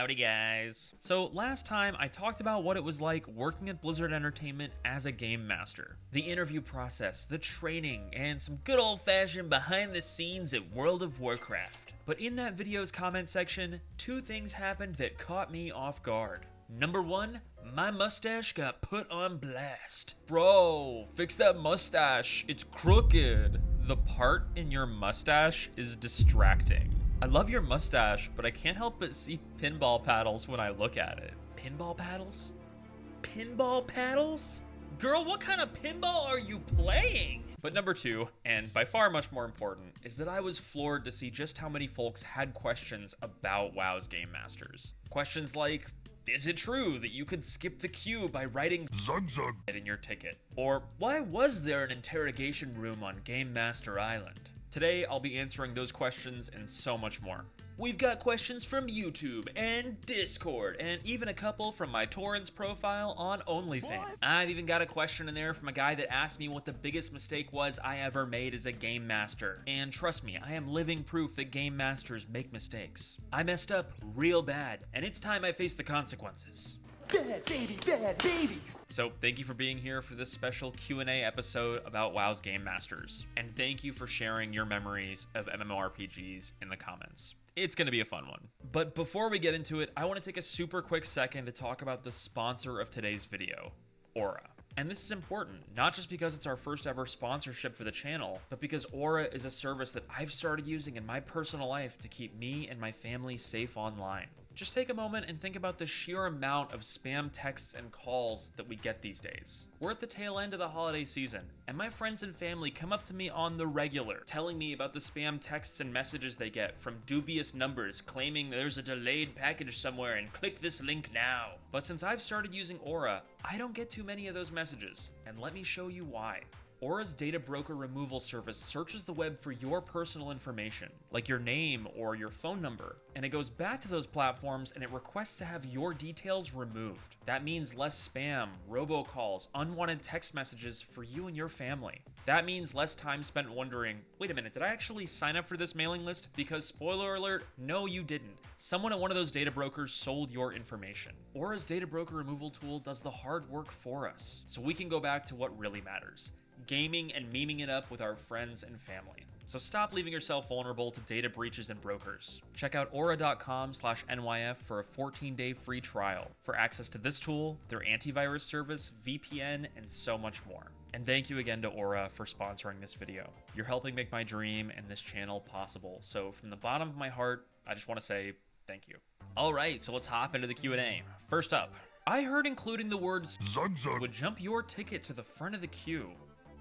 Howdy guys. So last time I talked about what it was like working at Blizzard Entertainment as a game master. The interview process, the training, and some good old-fashioned behind the scenes at World of Warcraft. But in that video's comment section, two things happened that caught me off guard. Number one, my mustache got put on blast. Bro, fix that mustache, it's crooked. The part in your mustache is distracting. I love your mustache, but I can't help but see pinball paddles when I look at it. Pinball paddles? Pinball paddles? Girl, what kind of pinball are you playing? But number two, and by far much more important, is that I was floored to see just how many folks had questions about WoW's Game Masters. Questions like, is it true that you could skip the queue by writing Zug Zug in your ticket? Or why was there an interrogation room on Game Master Island? Today, I'll be answering those questions and so much more. We've got questions from YouTube and Discord, and even a couple from my Torrents profile on OnlyFans. What? I've even got a question in there from a guy that asked me what the biggest mistake was I ever made as a game master. And trust me, I am living proof that game masters make mistakes. I messed up real bad, and it's time I face the consequences. Bad baby, bad baby! So thank you for being here for this special Q&A episode about WoW's Game Masters. And thank you for sharing your memories of MMORPGs in the comments. It's going to be a fun one. But before we get into it, I want to take a super quick second to talk about the sponsor of today's video, Aura. And this is important, not just because it's our first ever sponsorship for the channel, but because Aura is a service that I've started using in my personal life to keep me and my family safe online. Just take a moment and think about the sheer amount of spam texts and calls that we get these days. We're at the tail end of the holiday season, and my friends and family come up to me on the regular, telling me about the spam texts and messages they get from dubious numbers claiming there's a delayed package somewhere and click this link now. But since I've started using Aura, I don't get too many of those messages, and let me show you why. Aura's data broker removal service searches the web for your personal information, like your name or your phone number, and it goes back to those platforms and it requests to have your details removed. That means less spam, robocalls, unwanted text messages for you and your family. That means less time spent wondering, wait a minute, did I actually sign up for this mailing list? Because spoiler alert, no you didn't. Someone at one of those data brokers sold your information. Aura's data broker removal tool does the hard work for us, so we can go back to what really matters. Gaming and memeing it up with our friends and family. So stop leaving yourself vulnerable to data breaches and brokers. Check out aura.com/NYF for a 14-day free trial for access to this tool, their antivirus service, VPN, and so much more. And thank you again to Aura for sponsoring this video. You're helping make my dream and this channel possible. So from the bottom of my heart, I just want to say thank you. All right, so let's hop into the Q&A. First up, I heard including the words Zug Zug would jump your ticket to the front of the queue.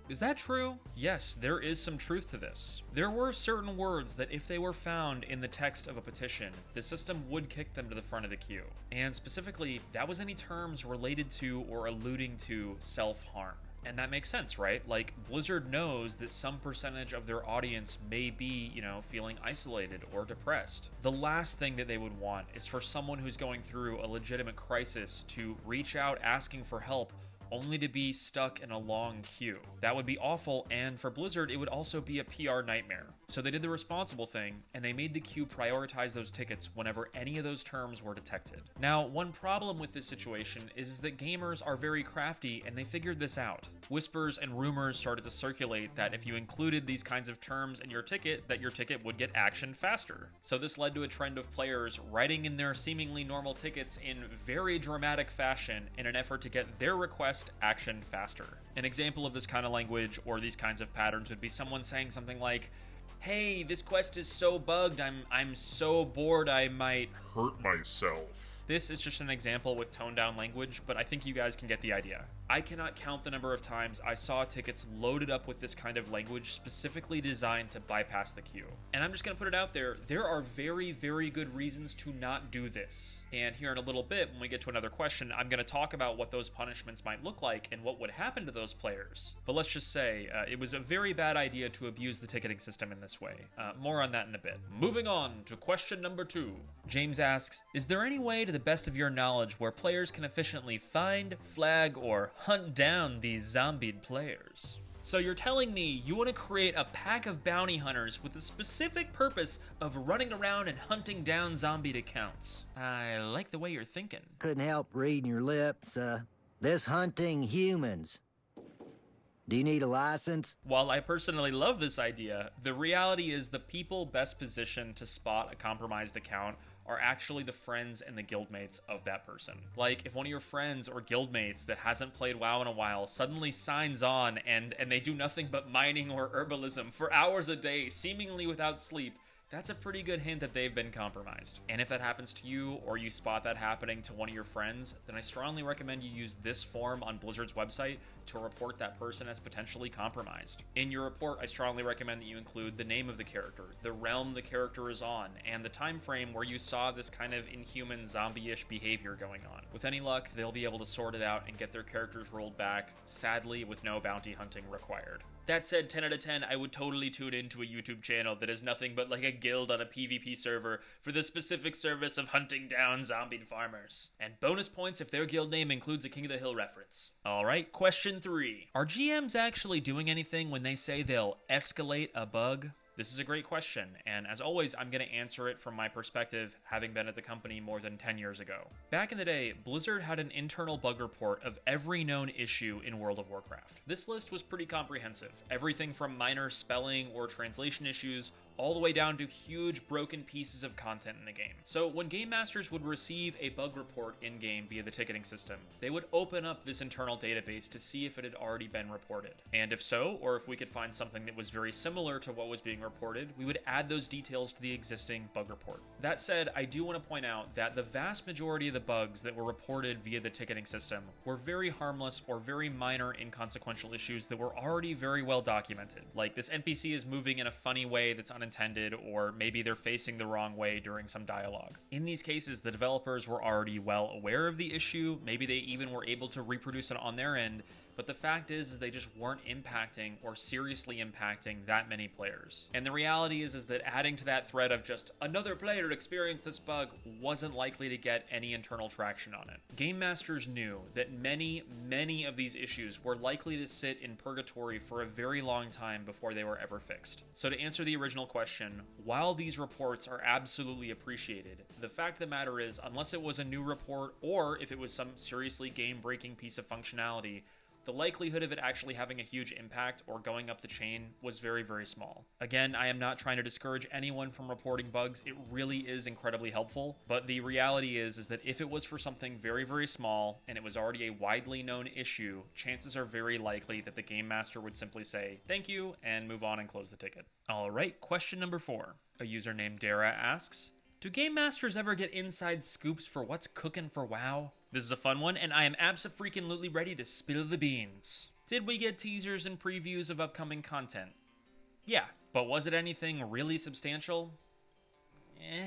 Is that true? Yes, there is some truth to this. There were certain words that if they were found in the text of a petition, the system would kick them to the front of the queue. And specifically, that was any terms related to or alluding to self-harm. And that makes sense, right? Like, Blizzard knows that some percentage of their audience may be, feeling isolated or depressed. The last thing that they would want is for someone who's going through a legitimate crisis to reach out asking for help only to be stuck in a long queue. That would be awful, and for Blizzard, it would also be a PR nightmare. So they did the responsible thing, and they made the queue prioritize those tickets whenever any of those terms were detected. Now, one problem with this situation is that gamers are very crafty, and they figured this out. Whispers and rumors started to circulate that if you included these kinds of terms in your ticket, that your ticket would get actioned faster. So this led to a trend of players writing in their seemingly normal tickets in very dramatic fashion in an effort to get their request actioned faster. An example of this kind of language or these kinds of patterns would be someone saying something like, hey, this quest is so bugged, I'm so bored I might hurt myself. This is just an example with toned down language, but I think you guys can get the idea. I cannot count the number of times I saw tickets loaded up with this kind of language specifically designed to bypass the queue. And I'm just going to put it out there, there are very, very good reasons to not do this. And here in a little bit, when we get to another question, I'm going to talk about what those punishments might look like and what would happen to those players. But let's just say, it was a very bad idea to abuse the ticketing system in this way. More on that in a bit. Moving on to question number 2. James asks, is there any way to the best of your knowledge where players can efficiently find, flag, or hunt down these zombied players? So you're telling me you want to create a pack of bounty hunters with the specific purpose of running around and hunting down zombie accounts. I like the way you're thinking. Couldn't help reading your lips. This hunting humans. Do you need a license? While I personally love this idea, the reality is the people best positioned to spot a compromised account are actually the friends and the guildmates of that person. Like, if one of your friends or guildmates that hasn't played WoW in a while suddenly signs on and they do nothing but mining or herbalism for hours a day, seemingly without sleep, that's a pretty good hint that they've been compromised. And if that happens to you, or you spot that happening to one of your friends, then I strongly recommend you use this form on Blizzard's website to report that person as potentially compromised. In your report, I strongly recommend that you include the name of the character, the realm the character is on, and the time frame where you saw this kind of inhuman zombie-ish behavior going on. With any luck, they'll be able to sort it out and get their characters rolled back, sadly with no bounty hunting required. That said, 10 out of 10, I would totally tune into a YouTube channel that is nothing but like a guild on a PvP server for the specific service of hunting down zombie farmers. And bonus points if their guild name includes a King of the Hill reference. Alright, question 3. Are GMs actually doing anything when they say they'll escalate a bug? This is a great question, and as always, I'm going to answer it from my perspective, having been at the company more than 10 years ago. Back in the day, Blizzard had an internal bug report of every known issue in World of Warcraft. This list was pretty comprehensive, everything from minor spelling or translation issues, all the way down to huge broken pieces of content in the game. So when game masters would receive a bug report in-game via the ticketing system, they would open up this internal database to see if it had already been reported. And if so, or if we could find something that was very similar to what was being reported, we would add those details to the existing bug report. That said, I do want to point out that the vast majority of the bugs that were reported via the ticketing system were very harmless or very minor inconsequential issues that were already very well documented. Like, this NPC is moving in a funny way that's unintended, or maybe they're facing the wrong way during some dialogue. In these cases, the developers were already well aware of the issue, maybe they even were able to reproduce it on their end, but the fact is they just weren't impacting or seriously impacting that many players. And the reality is that adding to that thread of just another player experienced this bug wasn't likely to get any internal traction on it. Game masters knew that many of these issues were likely to sit in purgatory for a very long time before they were ever fixed. So to answer the original question, while these reports are absolutely appreciated, the fact of the matter is, unless it was a new report or if it was some seriously game-breaking piece of functionality, the likelihood of it actually having a huge impact or going up the chain was very, very small. Again, I am not trying to discourage anyone from reporting bugs. It really is incredibly helpful, but the reality is that if it was for something very, very small and it was already a widely known issue, chances are very likely that the game master would simply say, thank you, and move on and close the ticket. Alright, question number 4. A user named Dara asks, do game masters ever get inside scoops for what's cooking for WoW? This is a fun one, and I am abso-freaking-lutely ready to spill the beans. Did we get teasers and previews of upcoming content? Yeah, but was it anything really substantial?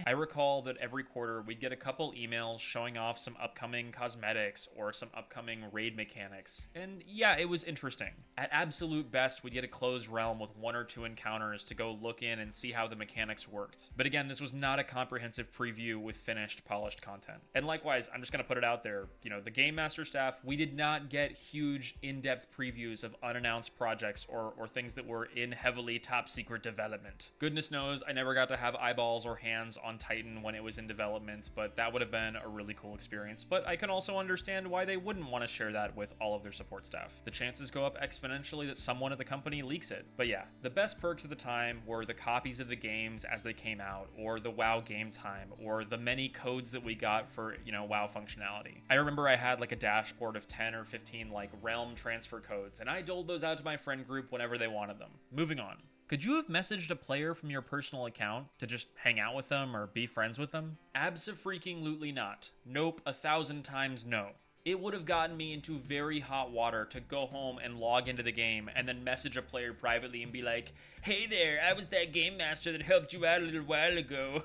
I recall that every quarter we'd get a couple emails showing off some upcoming cosmetics or some upcoming raid mechanics. And yeah, it was interesting. At absolute best, we'd get a closed realm with 1 or 2 encounters to go look in and see how the mechanics worked. But again, this was not a comprehensive preview with finished, polished content. And likewise, I'm just going to put it out there, the Game Master staff, we did not get huge, in-depth previews of unannounced projects or things that were in heavily top-secret development. Goodness knows, I never got to have eyeballs or hands on Titan when it was in development, but that would have been a really cool experience. But I can also understand why they wouldn't want to share that with all of their support staff. The chances go up exponentially that someone at the company leaks it. But yeah, the best perks at the time were the copies of the games as they came out, or the WoW game time, or the many codes that we got for, WoW functionality. I remember I had like a dashboard of 10 or 15 like realm transfer codes, and I doled those out to my friend group whenever they wanted them. Moving on. Could you have messaged a player from your personal account to just hang out with them or be friends with them? Abso-freaking-lutely not. Nope, 1,000 times no. It would have gotten me into very hot water to go home and log into the game and then message a player privately and be like, hey there, I was that game master that helped you out a little while ago.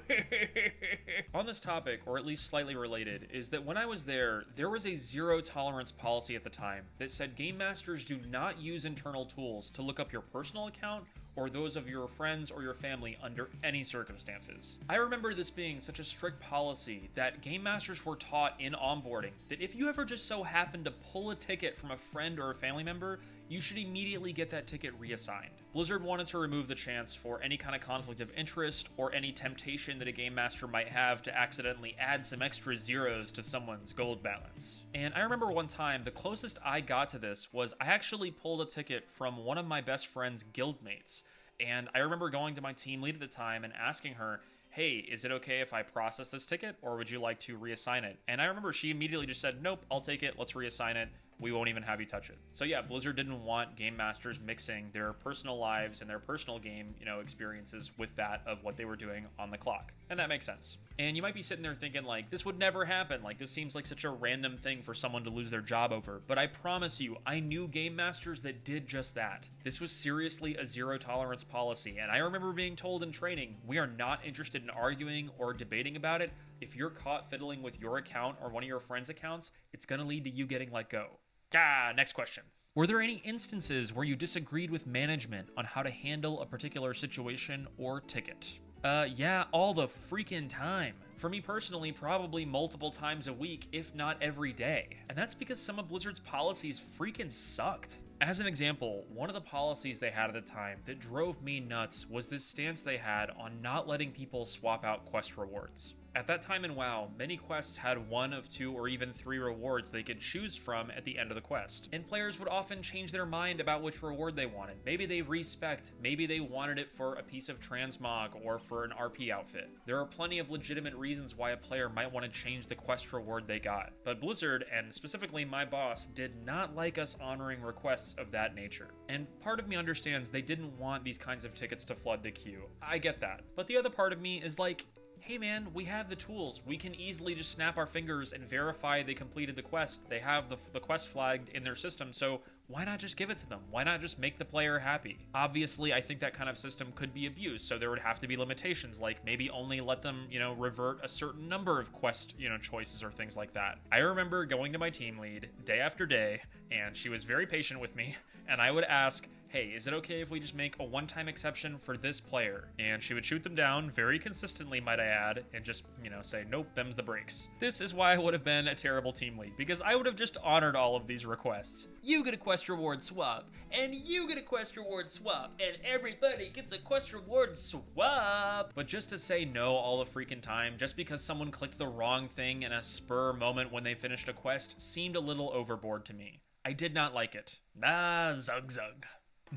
On this topic, or at least slightly related, is that when I was there was a zero tolerance policy at the time that said game masters do not use internal tools to look up your personal account or those of your friends or your family under any circumstances. I remember this being such a strict policy that game masters were taught in onboarding that if you ever just so happened to pull a ticket from a friend or a family member, you should immediately get that ticket reassigned. Blizzard wanted to remove the chance for any kind of conflict of interest or any temptation that a game master might have to accidentally add some extra zeros to someone's gold balance. And I remember one time, the closest I got to this was I actually pulled a ticket from one of my best friend's guildmates. And I remember going to my team lead at the time and asking her, hey, is it okay if I process this ticket, or would you like to reassign it? And I remember she immediately just said, nope, I'll take it, let's reassign it. We won't even have you touch it. So yeah, Blizzard didn't want game masters mixing their personal lives and their personal game, experiences with that of what they were doing on the clock. And that makes sense. And you might be sitting there thinking, like, this would never happen. Like, this seems like such a random thing for someone to lose their job over. But I promise you, I knew game masters that did just that. This was seriously a zero tolerance policy. And I remember being told in training, we are not interested in arguing or debating about it. If you're caught fiddling with your account or one of your friends' accounts, it's going to lead to you getting let go. Next question. Were there any instances where you disagreed with management on how to handle a particular situation or ticket? Yeah, all the freaking time. For me personally, probably multiple times a week, if not every day. And that's because some of Blizzard's policies freaking sucked. As an example, one of the policies they had at the time that drove me nuts was this stance they had on not letting people swap out quest rewards. At that time in WoW, many quests had 1 of 2 or even 3 rewards they could choose from at the end of the quest, and players would often change their mind about which reward they wanted. Maybe they respect, maybe they wanted it for a piece of transmog or for an RP outfit. There are plenty of legitimate reasons why a player might want to change the quest reward they got, but Blizzard, and specifically my boss, did not like us honoring requests of that nature. And part of me understands they didn't want these kinds of tickets to flood the queue. I get that. But the other part of me is like, hey man, we have the tools. We can easily just snap our fingers and verify they completed the quest. They have the quest flagged in their system, so why not just give it to them? Why not just make the player happy? Obviously, I think that kind of system could be abused, so there would have to be limitations, like maybe only let them, revert a certain number of quest, choices or things like that. I remember going to my team lead day after day, and she was very patient with me, and I would ask, hey, is it okay if we just make a one-time exception for this player? And she would shoot them down very consistently, might I add, and just, say, nope, them's the breaks. This is why I would have been a terrible team lead, because I would have just honored all of these requests. You get a quest reward swap, and you get a quest reward swap, and everybody gets a quest reward swap. But just to say no all the freaking time, just because someone clicked the wrong thing in a spur moment when they finished a quest, seemed a little overboard to me. I did not like it. Zug.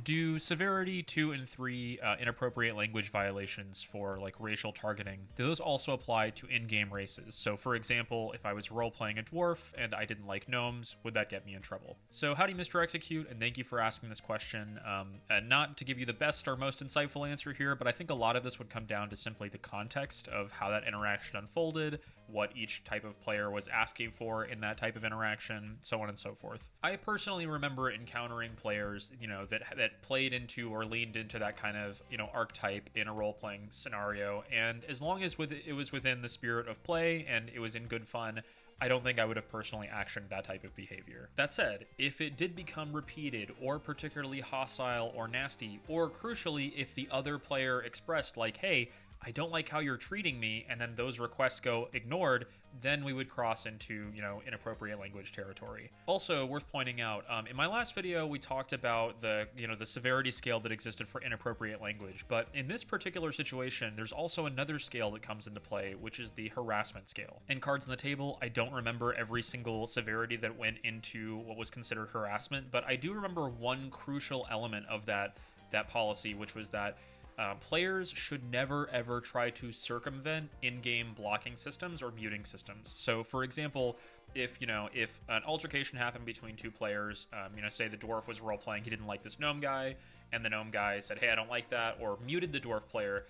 Do severity 2 and 3 inappropriate language violations for like racial targeting, do those also apply to in-game races? So for example, if I was role-playing a dwarf and I didn't like gnomes, would that get me in trouble? So how do you Mr. Execute, and thank you for asking this question. And not to give you the best or most insightful answer here, but I think a lot of this would come down to simply the context of how that interaction unfolded, what each type of player was asking for in that type of interaction, so on and so forth. I personally remember encountering players, that played into or leaned into that kind of, archetype in a role-playing scenario, and as long as it was within the spirit of play and it was in good fun, I don't think I would have personally actioned that type of behavior. That said, if it did become repeated or particularly hostile or nasty, or crucially, if the other player expressed like, hey, I don't like how you're treating me, and then those requests go ignored, then we would cross into, inappropriate language territory. Also, worth pointing out, in my last video, we talked about the severity scale that existed for inappropriate language, but in this particular situation, there's also another scale that comes into play, which is the harassment scale. In Cards on the Table, I don't remember every single severity that went into what was considered harassment, but I do remember one crucial element of that policy, which was that players should never ever try to circumvent in-game blocking systems or muting systems. So for example, if an altercation happened between two players, say the dwarf was role-playing, he didn't like this gnome guy, and the gnome guy said, hey, I don't like that, or muted the dwarf player,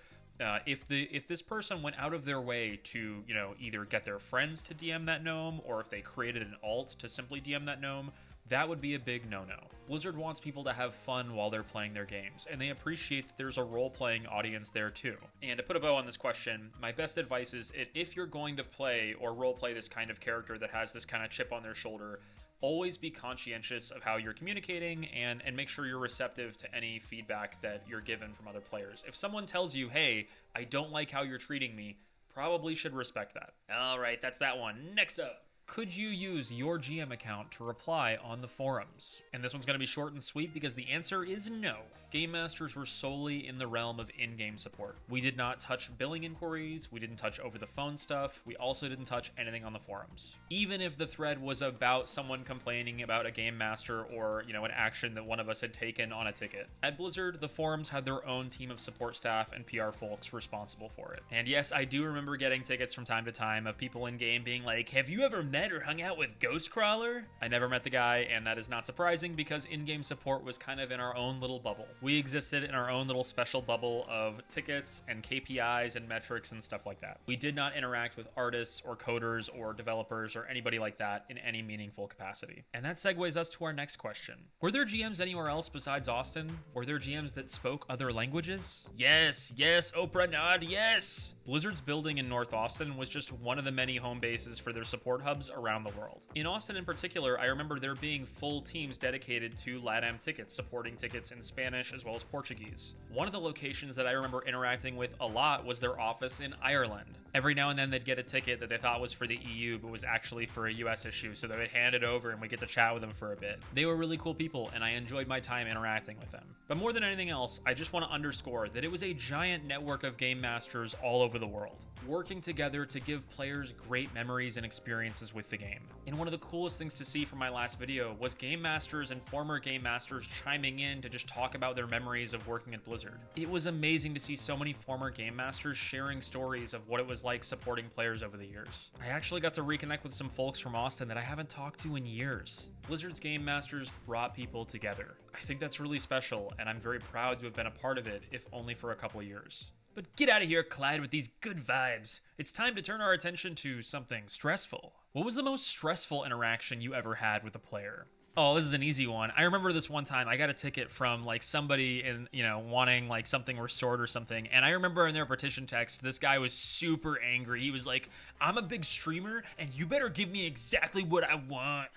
if this person went out of their way to, either get their friends to DM that gnome, or if they created an alt to simply DM that gnome, that would be a big no-no. Blizzard wants people to have fun while they're playing their games, and they appreciate that there's a role-playing audience there too. And to put a bow on this question, my best advice is if you're going to play or role-play this kind of character that has this kind of chip on their shoulder, always be conscientious of how you're communicating and make sure you're receptive to any feedback that you're given from other players. If someone tells you, hey, I don't like how you're treating me, probably should respect that. All right, that's that one. Next up. could you use your GM account to reply on the forums? And this one's going to be short and sweet because the answer is no. Game Masters were solely in the realm of in-game support. We did not touch billing inquiries, we didn't touch over-the-phone stuff, we also didn't touch anything on the forums. Even if the thread was about someone complaining about a Game Master or, an action that one of us had taken on a ticket. At Blizzard, the forums had their own team of support staff and PR folks responsible for it. And yes, I do remember getting tickets from time to time of people in-game being like, have you ever met or hung out with Ghostcrawler? I never met the guy, and that is not surprising because in-game support was kind of in our own little bubble. We existed in our own little special bubble of tickets and KPIs and metrics and stuff like that. We did not interact with artists or coders or developers or anybody like that in any meaningful capacity. And that segues us to our next question. Were there GMs anywhere else besides Austin? Were there GMs that spoke other languages? Yes, Oprah nod, yes! Blizzard's building in North Austin was just one of the many home bases for their support hubs around the world. In Austin in particular, I remember there being full teams dedicated to LATAM tickets, supporting tickets in Spanish as well as Portuguese. One of the locations that I remember interacting with a lot was their office in Ireland. Every now and then they'd get a ticket that they thought was for the EU but was actually for a US issue, so they would hand it over and we'd get to chat with them for a bit. They were really cool people and I enjoyed my time interacting with them. But more than anything else, I just want to underscore that it was a giant network of game masters all over the world, working together to give players great memories and experiences with the game. And one of the coolest things to see from my last video was game masters and former game masters chiming in to just talk about their memories of working at Blizzard. It was amazing to see so many former game masters sharing stories of what it was like supporting players over the years. I actually got to reconnect with some folks from Austin that I haven't talked to in years. Blizzard's game masters brought people together. I think that's really special, and I'm very proud to have been a part of it, if only for a couple years. But get out of here, Clyde, with these good vibes. It's time to turn our attention to something stressful. What was the most stressful interaction you ever had with a player? Oh, this is an easy one. I remember this one time I got a ticket from somebody in, wanting something restored or something. And I remember in their petition text, this guy was super angry. He was like, I'm a big streamer and you better give me exactly what I want.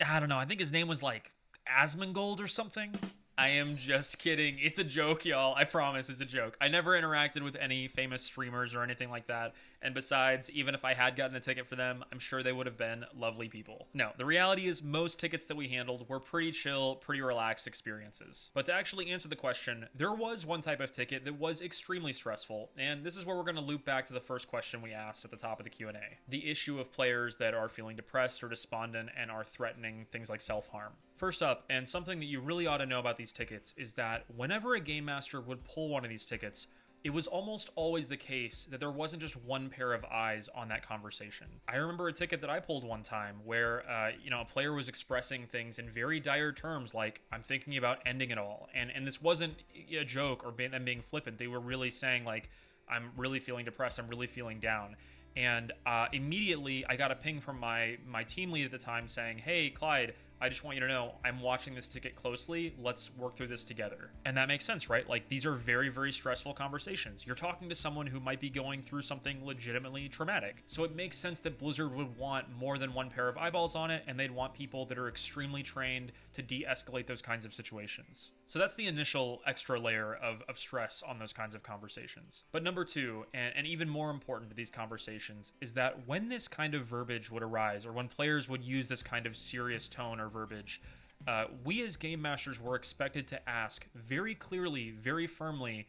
I don't know. I think his name was Asmongold or something. I am just kidding. It's a joke, y'all. I promise it's a joke. I never interacted with any famous streamers or anything like that. And besides, even if I had gotten a ticket for them, I'm sure they would have been lovely people. No, the reality is most tickets that we handled were pretty chill, pretty relaxed experiences. But to actually answer the question, there was one type of ticket that was extremely stressful. And this is where we're going to loop back to the first question we asked at the top of the Q&A. The issue of players that are feeling depressed or despondent and are threatening things like self-harm. First up, and something that you really ought to know about these tickets, is that whenever a game master would pull one of these tickets, it was almost always the case that there wasn't just one pair of eyes on that conversation. I remember a ticket that I pulled one time where, a player was expressing things in very dire terms like, I'm thinking about ending it all. And this wasn't a joke or them being flippant. They were really saying, I'm really feeling depressed, I'm really feeling down. And immediately I got a ping from my team lead at the time saying, hey, Clyde, I just want you to know I'm watching this ticket closely. Let's work through this together. And that makes sense, right? These are very, very stressful conversations. You're talking to someone who might be going through something legitimately traumatic. So it makes sense that Blizzard would want more than one pair of eyeballs on it, and they'd want people that are extremely trained to de-escalate those kinds of situations. So that's the initial extra layer of stress on those kinds of conversations. But number two, and even more important to these conversations, is that when this kind of verbiage would arise, or when players would use this kind of serious tone or verbiage, we as game masters were expected to ask very clearly, very firmly,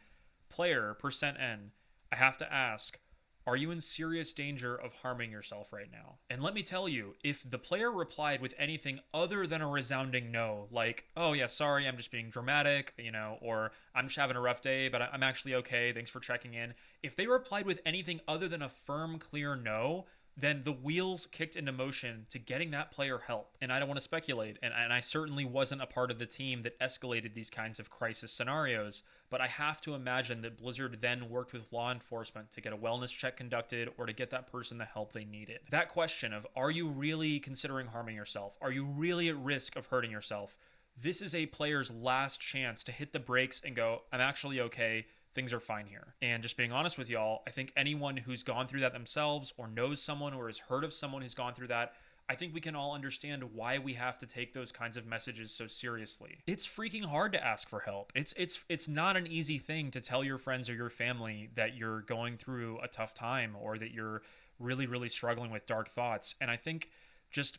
player %N, I have to ask, are you in serious danger of harming yourself right now? And let me tell you, if the player replied with anything other than a resounding no, like, oh yeah, sorry, I'm just being dramatic, or I'm just having a rough day, but I'm actually okay, thanks for checking in. If they replied with anything other than a firm, clear no, then the wheels kicked into motion to getting that player help. And I don't want to speculate, and I certainly wasn't a part of the team that escalated these kinds of crisis scenarios, but I have to imagine that Blizzard then worked with law enforcement to get a wellness check conducted or to get that person the help they needed. That question of, are you really considering harming yourself? Are you really at risk of hurting yourself? This is a player's last chance to hit the brakes and go, I'm actually okay. Things are fine here. And just being honest with y'all, I think anyone who's gone through that themselves or knows someone or has heard of someone who's gone through that, I think we can all understand why we have to take those kinds of messages so seriously. It's freaking hard to ask for help. It's not an easy thing to tell your friends or your family that you're going through a tough time or that you're really, really struggling with dark thoughts. And I think just,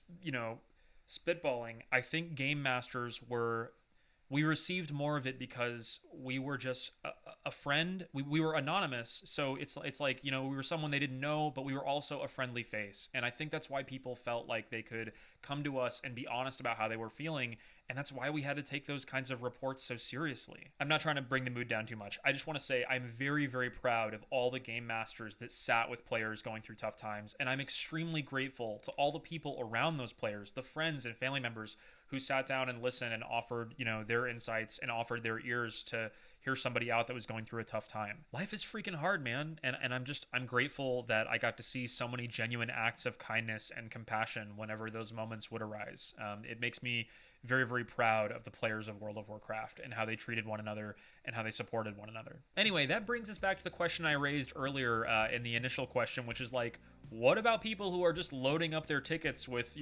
spitballing, I think game masters we received more of it because we were just a friend. We were anonymous, so it's like, we were someone they didn't know, but we were also a friendly face. And I think that's why people felt like they could come to us and be honest about how they were feeling. And that's why we had to take those kinds of reports so seriously. I'm not trying to bring the mood down too much. I just want to say I'm very, very proud of all the game masters that sat with players going through tough times. And I'm extremely grateful to all the people around those players, the friends and family members who sat down and listened and offered, their insights and offered their ears to hear somebody out that was going through a tough time. Life is freaking hard, man. And I'm grateful that I got to see so many genuine acts of kindness and compassion whenever those moments would arise. It makes me very, very proud of the players of World of Warcraft and how they treated one another and how they supported one another. Anyway, that brings us back to the question I raised earlier in the initial question, which is like, what about people who are just loading up their tickets with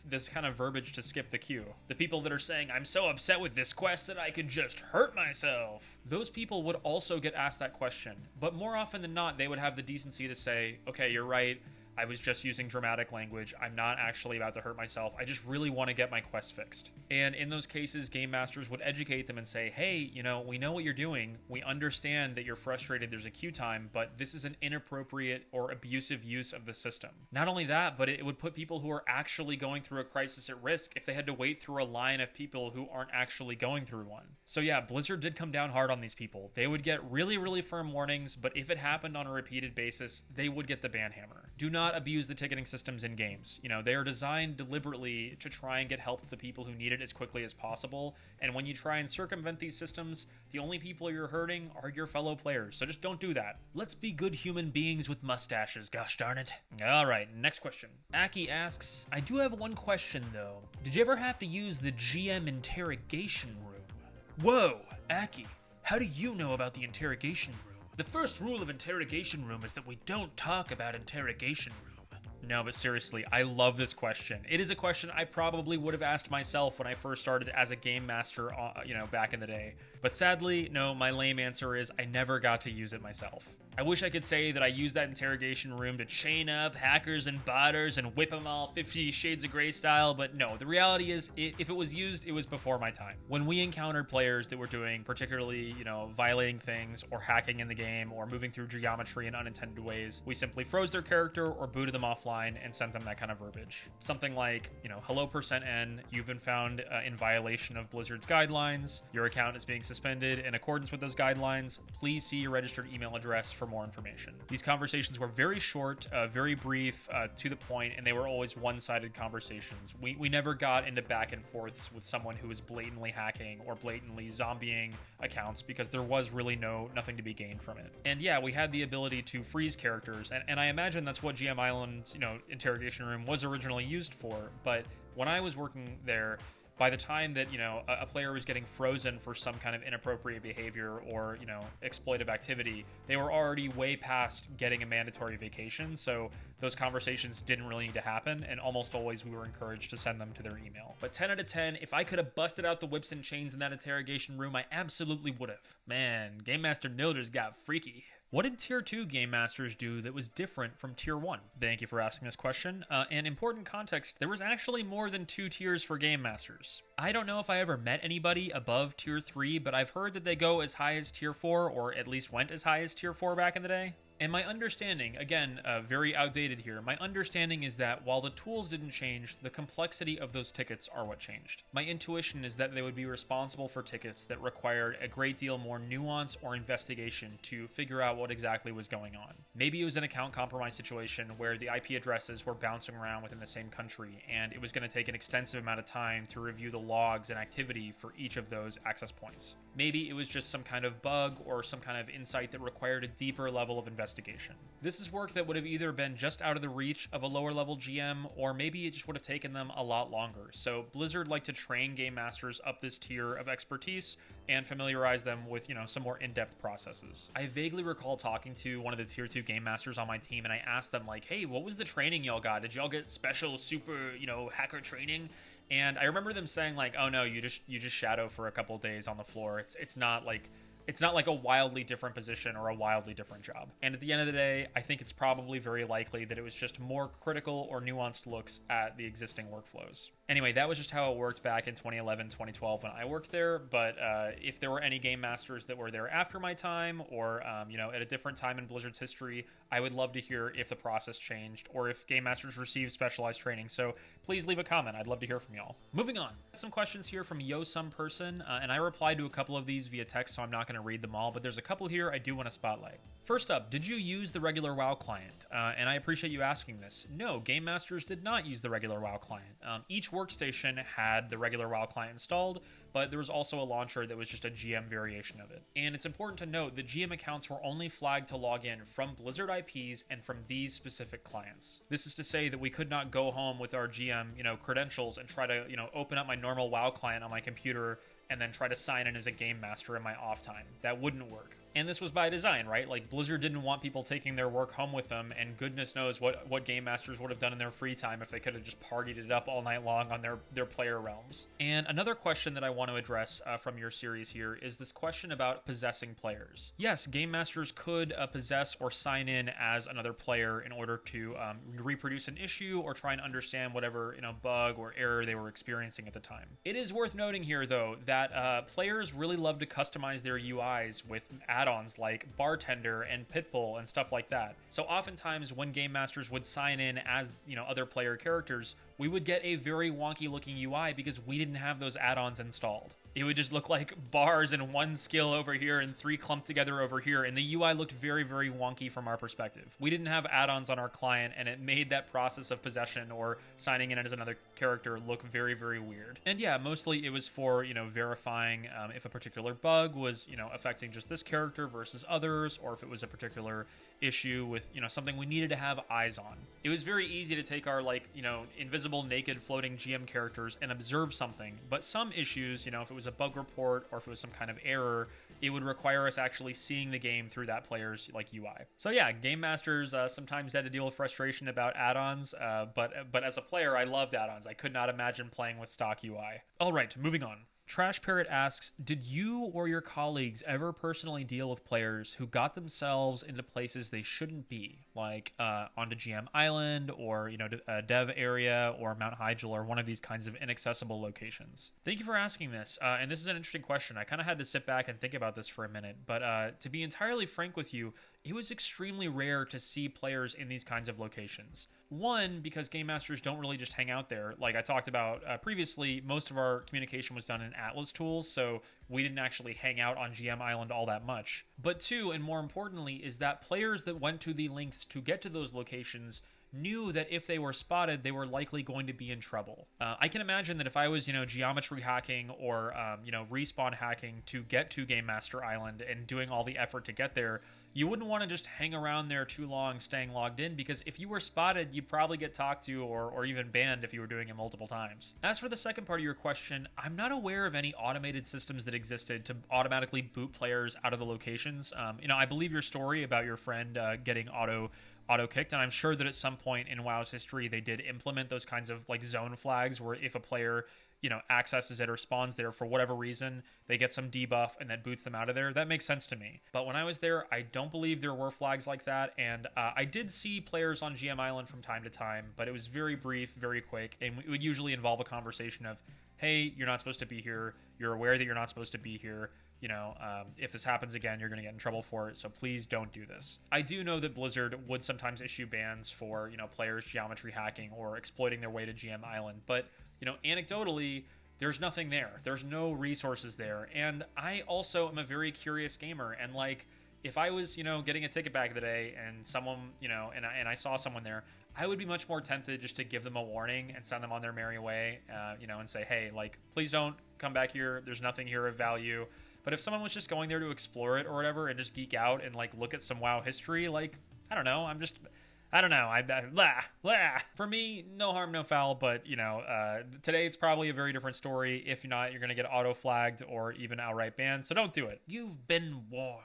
this kind of verbiage to skip the queue? The people that are saying, I'm so upset with this quest that I could just hurt myself. Those people would also get asked that question, but more often than not, they would have the decency to say, okay, you're right. I was just using dramatic language. I'm not actually about to hurt myself. I just really want to get my quest fixed. And in those cases, game masters would educate them and say, hey, we know what you're doing. We understand that you're frustrated. There's a queue time, but this is an inappropriate or abusive use of the system. Not only that, but it would put people who are actually going through a crisis at risk if they had to wait through a line of people who aren't actually going through one. So yeah, Blizzard did come down hard on these people. They would get really, really firm warnings, but if it happened on a repeated basis, they would get the ban hammer. Do not abuse the ticketing systems in games. They are designed deliberately to try and get help to the people who need it as quickly as possible. And when you try and circumvent these systems, the only people you're hurting are your fellow players. So just don't do that. Let's be good human beings with mustaches, gosh darn it. All right, next question. Aki asks, I do have one question though. Did you ever have to use the GM Interrogation Room? Whoa, Aki, how do you know about the Interrogation Room? The first rule of Interrogation Room is that we don't talk about Interrogation Room. No, but seriously, I love this question. It is a question I probably would have asked myself when I first started as a game master, back in the day. But sadly, no, my lame answer is I never got to use it myself. I wish I could say that I used that interrogation room to chain up hackers and botters and whip them all 50 Shades of Grey style, but no, the reality is, if it was used, it was before my time. When we encountered players that were doing particularly, violating things or hacking in the game or moving through geometry in unintended ways, we simply froze their character or booted them offline and sent them that kind of verbiage. Something like, hello %N, you've been found in violation of Blizzard's guidelines, your account is being suspended in accordance with those guidelines, please see your registered email address for more information. These conversations were very short, very brief, to the point, and they were always one-sided conversations. We never got into back and forths with someone who was blatantly hacking or blatantly zombieing accounts because there was really nothing to be gained from it. And yeah, we had the ability to freeze characters, and I imagine that's what GM Island's interrogation room was originally used for, but when I was working there, by the time that, a player was getting frozen for some kind of inappropriate behavior or, exploitive activity, they were already way past getting a mandatory vacation, so those conversations didn't really need to happen, and almost always we were encouraged to send them to their email. But 10 out of 10, if I could have busted out the whips and chains in that interrogation room, I absolutely would have. Man, Game Master Nilders got freaky. What did Tier 2 Game Masters do that was different from Tier 1? Thank you for asking this question. And important context, there was actually more than 2 tiers for Game Masters. I don't know if I ever met anybody above Tier 3, but I've heard that they go as high as Tier 4, or at least went as high as Tier 4 back in the day. And my understanding, again, very outdated here, my understanding is that while the tools didn't change, the complexity of those tickets are what changed. My intuition is that they would be responsible for tickets that required a great deal more nuance or investigation to figure out what exactly was going on. Maybe it was an account compromise situation where the IP addresses were bouncing around within the same country, and it was going to take an extensive amount of time to review the logs and activity for each of those access points. Maybe it was just some kind of bug or some kind of insight that required a deeper level of investigation. This is work that would have either been just out of the reach of a lower level GM, or maybe it just would have taken them a lot longer. So Blizzard liked to train game masters up this tier of expertise and familiarize them with, some more in-depth processes. I vaguely recall talking to one of the Tier 2 game masters on my team, and I asked them, like, hey, what was the training y'all got? Did y'all get special super, hacker training? And I remember them saying, like, oh no, you just shadow for a couple days on the floor. It's not like It's not like a wildly different position or a wildly different job. And at the end of the day, I think it's probably very likely that it was just more critical or nuanced looks at the existing workflows. Anyway, that was just how it worked back in 2011, 2012 when I worked there. But if there were any game masters that were there after my time or, at a different time in Blizzard's history, I would love to hear if the process changed or if game masters received specialized training. So please leave a comment. I'd love to hear from y'all. Moving on. Some questions here from Some Person, and I replied to a couple of these via text, so I'm not going to read them all, but there's a couple here I do want to spotlight. First up, did you use the regular WoW client? And I appreciate you asking this. No, game masters did not use the regular WoW client. Each workstation had the regular WoW client installed, but there was also a launcher that was just a GM variation of it. And it's important to note that GM accounts were only flagged to log in from Blizzard IPs and from these specific clients. This is to say that we could not go home with our GM, credentials and try to, open up my normal WoW client on my computer and then try to sign in as a game master in my off time. That wouldn't work. And this was by design, right? Like, Blizzard didn't want people taking their work home with them, and goodness knows what game masters would have done in their free time if they could have just partied it up all night long on their player realms. And another question that I want to address from your series here is this question about possessing players. Yes, game masters could possess or sign in as another player in order to reproduce an issue or try and understand whatever bug or error they were experiencing at the time. It is worth noting here, though, that players really love to customize their UIs with add-ons like Bartender and Pitbull and stuff like that. So oftentimes when game masters would sign in as, other player characters, we would get a very wonky looking UI because we didn't have those add-ons installed. It would just look like bars and one skill over here and 3 clumped together over here, and the UI looked very, very wonky from our perspective. We didn't have add-ons on our client, and it made that process of possession or signing in as another character look very, very weird. And yeah, mostly it was for, verifying if a particular bug was, affecting just this character versus others, or if it was a particular issue with, something we needed to have eyes on. It was very easy to take our, invisible, naked, floating GM characters and observe something, but some issues, if it was a bug report or if it was some kind of error, it would require us actually seeing the game through that player's UI. So yeah, game masters sometimes had to deal with frustration about add-ons, but as a player, I loved add-ons. I could not imagine playing with stock UI. All right, moving on. Trash Parrot asks, did you or your colleagues ever personally deal with players who got themselves into places they shouldn't be, like onto GM Island or, a dev area or Mount Hyjal or one of these kinds of inaccessible locations? Thank you for asking this, and this is an interesting question. I kind of had to sit back and think about this for a minute, but to be entirely frank with you, it was extremely rare to see players in these kinds of locations. One, because game masters don't really just hang out there. Like I talked about previously, most of our communication was done in Atlas tools, so we didn't actually hang out on GM Island all that much. But two, and more importantly, is that players that went to the lengths to get to those locations knew that if they were spotted, they were likely going to be in trouble. I can imagine that if I was, geometry hacking or, respawn hacking to get to Game Master Island and doing all the effort to get there, you wouldn't want to just hang around there too long staying logged in, because if you were spotted, you'd probably get talked to or even banned if you were doing it multiple times. As for the second part of your question, I'm not aware of any automated systems that existed to automatically boot players out of the locations. I believe your story about your friend getting auto-kicked, and I'm sure that at some point in WoW's history they did implement those kinds of zone flags where if a player accesses it or spawns there for whatever reason, they get some debuff and that boots them out of there. That makes sense to me. But when I was there, I don't believe there were flags like that, and I did see players on GM Island from time to time, but it was very brief, very quick, and it would usually involve a conversation of, hey, you're not supposed to be here, you're aware that you're not supposed to be here, if this happens again, you're going to get in trouble for it, so please don't do this. I do know that Blizzard would sometimes issue bans for, players geometry hacking or exploiting their way to GM Island, but anecdotally, there's nothing there. There's no resources there. And I also am a very curious gamer. And if I was, getting a ticket back of the day and someone, and I saw someone there, I would be much more tempted just to give them a warning and send them on their merry way, and say, hey, please don't come back here. There's nothing here of value. But if someone was just going there to explore it or whatever and just geek out and look at some WoW history, I don't know. I don't know. For me, no harm, no foul. But today it's probably a very different story. If not, you're gonna get auto flagged or even outright banned. So don't do it. You've been warned.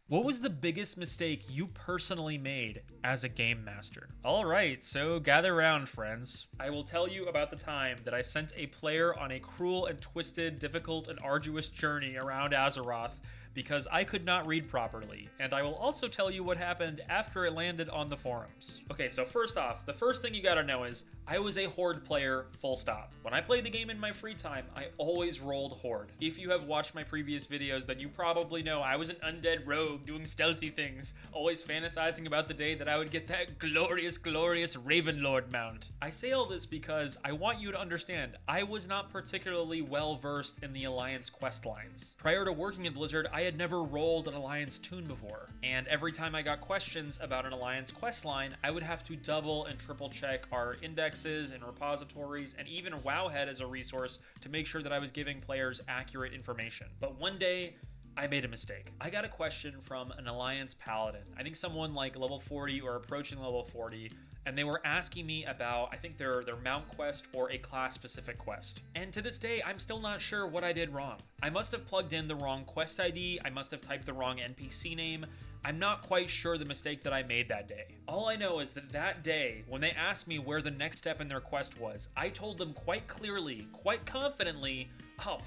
What was the biggest mistake you personally made as a game master? All right, so gather around, friends. I will tell you about the time that I sent a player on a cruel and twisted, difficult and arduous journey around Azeroth because I could not read properly, and I will also tell you what happened after it landed on the forums. Okay, so first off, the first thing you gotta know is I was a Horde player, full stop. When I played the game in my free time, I always rolled Horde. If you have watched my previous videos, then you probably know I was an undead rogue doing stealthy things, always fantasizing about the day that I would get that glorious, glorious Ravenlord mount. I say all this because I want you to understand, I was not particularly well versed in the Alliance quest lines. Prior to working at Blizzard, I had never rolled an Alliance toon before, and every time I got questions about an Alliance quest line, I would have to double and triple check our indexes and repositories, and even Wowhead as a resource to make sure that I was giving players accurate information. But one day, I made a mistake. I got a question from an Alliance Paladin, I think someone like level 40 or approaching level 40, and they were asking me about, I think their mount quest or a class-specific quest. And to this day, I'm still not sure what I did wrong. I must have plugged in the wrong quest ID, I must have typed the wrong NPC name. I'm not quite sure the mistake that I made that day. All I know is that that day, when they asked me where the next step in their quest was, I told them quite clearly, quite confidently, oh,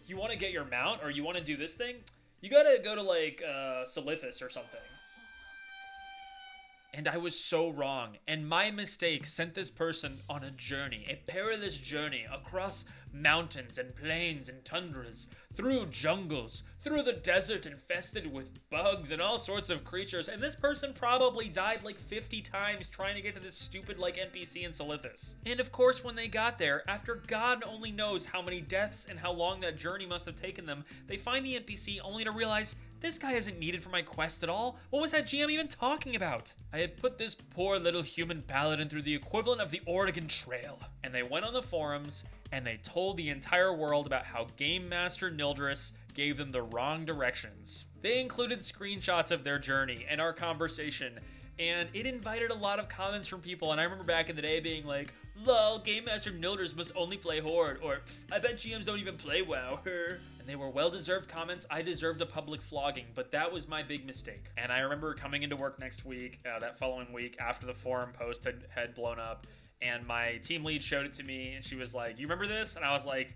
you want to get your mount or you want to do this thing? You gotta go to like Silithus or something. And I was so wrong, and my mistake sent this person on a journey, a perilous journey across mountains and plains and tundras, through jungles, through the desert infested with bugs and all sorts of creatures, and this person probably died like 50 times trying to get to this stupid like NPC in Silithus. And of course when they got there, after God only knows how many deaths and how long that journey must have taken them, they find the NPC only to realize this guy isn't needed for my quest at all. What was that GM even talking about? I had put this poor little human paladin through the equivalent of the Oregon Trail. And they went on the forums and they told the entire world about how Game Master Nildris gave them the wrong directions. They included screenshots of their journey and our conversation, and it invited a lot of comments from people, and I remember back in the day being like, lol, Game Master Nildris must only play Horde, or I bet GMs don't even play WoW, And they were well-deserved comments. I deserved a public flogging, but that was my big mistake. And I remember coming into work next week, that following week, after the forum post had blown up, and my team lead showed it to me, and she was like, you remember this? And I was like,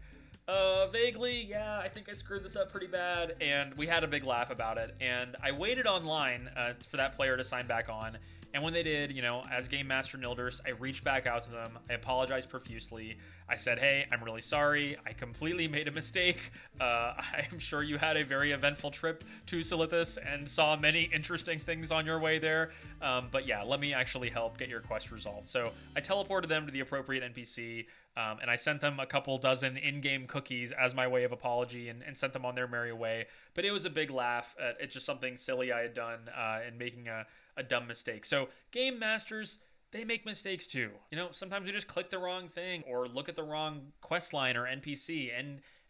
vaguely, yeah, I think I screwed this up pretty bad, and we had a big laugh about it, and I waited online for that player to sign back on, and when they did, you know, as Game Master Nildris, I reached back out to them, I apologized profusely, I said, hey, I'm really sorry, I completely made a mistake, I'm sure you had a very eventful trip to Silithus and saw many interesting things on your way there, but yeah, let me actually help get your quest resolved. So I teleported them to the appropriate NPC, and I sent them a couple dozen in-game cookies as my way of apology and sent them on their merry way. But it was a big laugh. It's just something silly I had done in making a dumb mistake. So game masters, they make mistakes too. You know, sometimes we just click the wrong thing or look at the wrong quest line or NPC,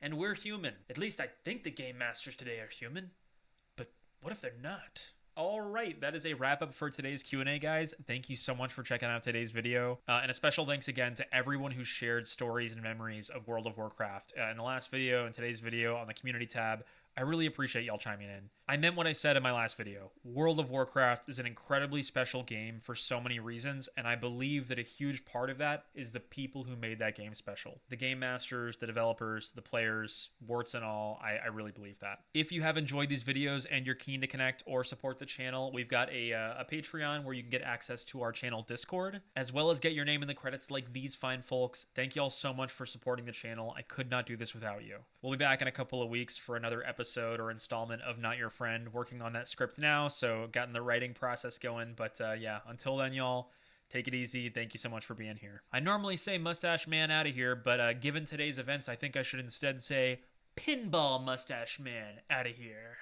and we're human. At least I think the game masters today are human. But what if they're not? All right, that is a wrap-up for today's Q&A, guys. Thank you so much for checking out today's video. And a special thanks again to everyone who shared stories and memories of World of Warcraft. In the last video and today's video on the community tab, I really appreciate y'all chiming in. I meant what I said in my last video. World of Warcraft is an incredibly special game for so many reasons, and I believe that a huge part of that is the people who made that game special. The game masters, the developers, the players, warts and all, I really believe that. If you have enjoyed these videos and you're keen to connect or support the channel, we've got a Patreon where you can get access to our channel Discord, as well as get your name in the credits like these fine folks. Thank you all so much for supporting the channel. I could not do this without you. We'll be back in a couple of weeks for another episode or installment of Not Your Friend, working on that script now, so gotten the writing process going. But yeah, until then, y'all, take it easy. Thank you so much for being here. I normally say Mustache Man out of here, but given today's events, I think I should instead say Pinball Mustache Man out of here.